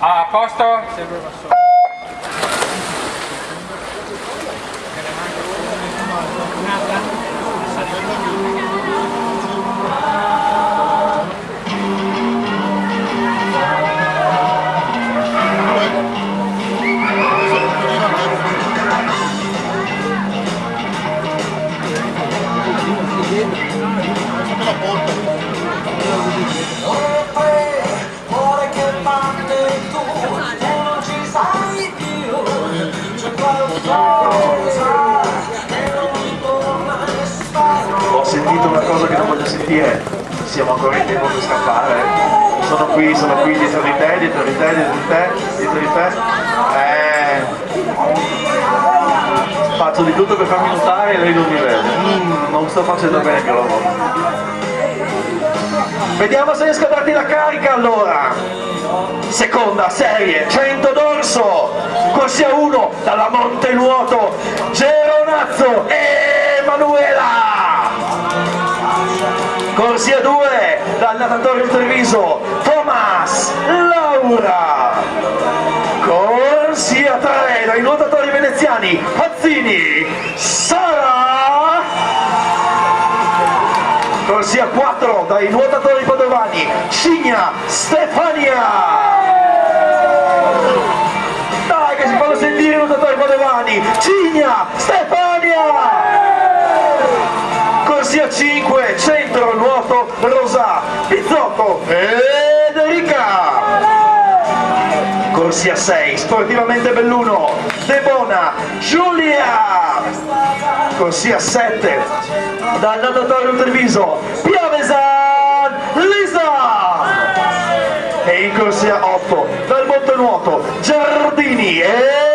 A posto? Ho sentito una cosa che non voglio sentire, siamo ancora in tempo per scappare. Sono qui dietro di te, dietro di te, dietro di te, dietro di te. Faccio di tutto per farmi notare e lei non mi vede. Non sto facendo bene il mio lavoro. Vediamo se riesco a darti la carica allora. Seconda serie, 100 dorso, corsia 1 dalla Montenuoto, Geronazzo e Emanuela. Corsia 2 dal natatorio di Treviso, Thomas, Laura. Corsia 3 dai nuotatori veneziani, Pazzini, Sara. Corsia 4 dai nuotatori padovani, Cigna, Stefania. Dai che si fanno sentire i nuotatori padovani, Cigna, Stefania. Corsia 5, centro nuoto Rosa, Pizzotto, Federica. Corsia 6, sportivamente Belluno, Debona, Giulia. Corsia 7, dal natatorio Treviso, Piavesan, Lisa. E in corsia 8, dal Montenuoto, Giardini e